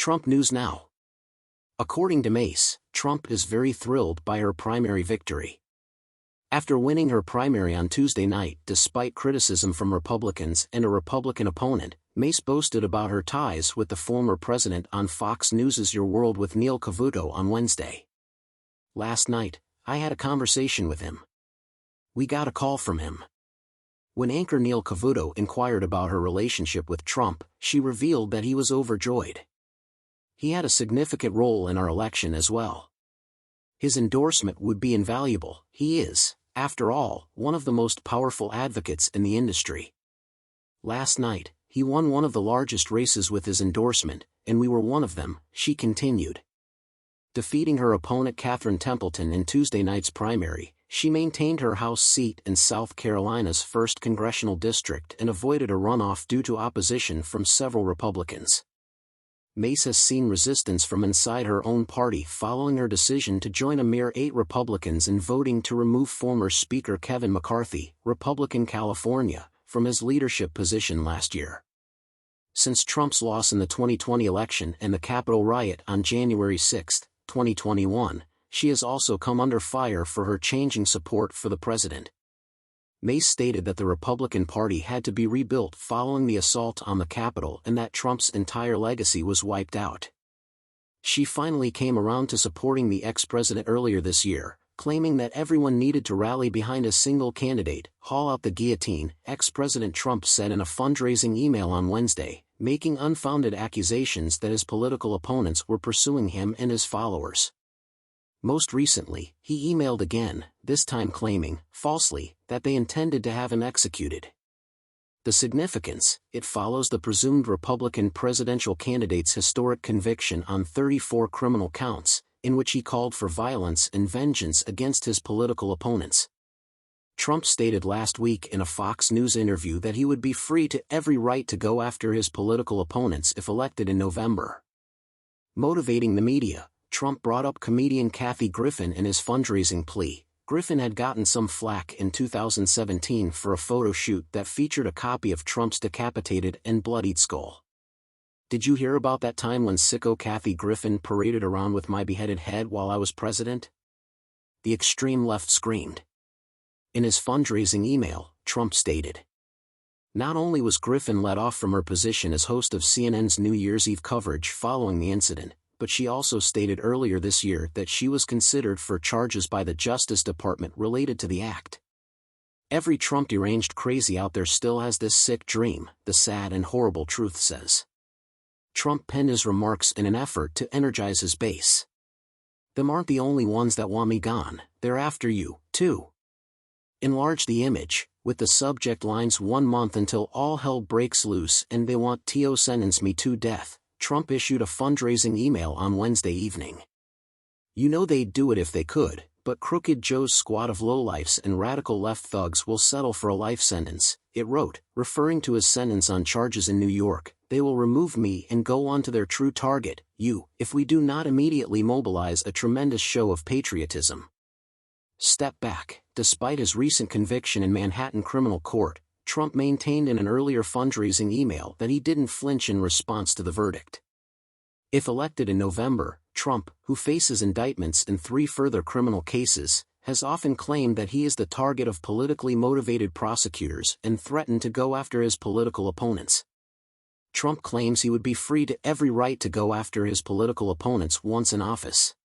Trump News Now. According to Mace, Trump is very thrilled by her primary victory. After winning her primary on Tuesday night despite criticism from Republicans and a Republican opponent, Mace boasted about her ties with the former president on Fox News' Your World with Neil Cavuto on Wednesday. "Last night, I had a conversation with him. We got a call from him." When anchor Neil Cavuto inquired about her relationship with Trump, she revealed that he was overjoyed. "He had a significant role in our election as well. His endorsement would be invaluable. He is, after all, one of the most powerful advocates in the industry. Last night, he won one of the largest races with his endorsement, and we were one of them," she continued. Defeating her opponent Catherine Templeton in Tuesday night's primary, she maintained her House seat in South Carolina's 1st Congressional District and avoided a runoff due to opposition from several Republicans. Mace has seen resistance from inside her own party following her decision to join a mere 8 Republicans in voting to remove former Speaker Kevin McCarthy, Republican California, from his leadership position last year. Since Trump's loss in the 2020 election and the Capitol riot on January 6, 2021, she has also come under fire for her changing support for the president. Mace stated that the Republican Party had to be rebuilt following the assault on the Capitol and that Trump's entire legacy was wiped out. She finally came around to supporting the ex-president earlier this year, claiming that everyone needed to rally behind a single candidate, haul out the guillotine, ex-President Trump said in a fundraising email on Wednesday, making unfounded accusations that his political opponents were pursuing him and his followers. Most recently, he emailed again, this time claiming, falsely, that they intended to have him executed. The significance: it follows the presumed Republican presidential candidate's historic conviction on 34 criminal counts, in which he called for violence and vengeance against his political opponents. Trump stated last week in a Fox News interview that he would be free to every right to go after his political opponents if elected in November. Motivating the media, Trump brought up comedian Kathy Griffin in his fundraising plea. Griffin had gotten some flack in 2017 for a photo shoot that featured a copy of Trump's decapitated and bloodied skull. "Did you hear about that time when sicko Kathy Griffin paraded around with my beheaded head while I was president?" the extreme left screamed. In his fundraising email, Trump stated. Not only was Griffin let off from her position as host of CNN's New Year's Eve coverage following the incident, but she also stated earlier this year that she was considered for charges by the Justice Department related to the act. "Every Trump deranged crazy out there still has this sick dream," the sad and horrible truth says. Trump penned his remarks in an effort to energize his base. "Them aren't the only ones that want me gone, they're after you, too." Enlarge the image, with the subject lines "1 month until all hell breaks loose and they want to sentence me to death," Trump issued a fundraising email on Wednesday evening. "You know they'd do it if they could, but Crooked Joe's squad of lowlifes and radical left thugs will settle for a life sentence," it wrote, referring to his sentence on charges in New York. "They will remove me and go on to their true target, you, if we do not immediately mobilize a tremendous show of patriotism." Step back. Despite his recent conviction in Manhattan criminal court, Trump maintained in an earlier fundraising email that he didn't flinch in response to the verdict. If elected in November, Trump, who faces indictments in 3 further criminal cases, has often claimed that he is the target of politically motivated prosecutors and threatened to go after his political opponents. Trump claims he would be free to every right to go after his political opponents once in office.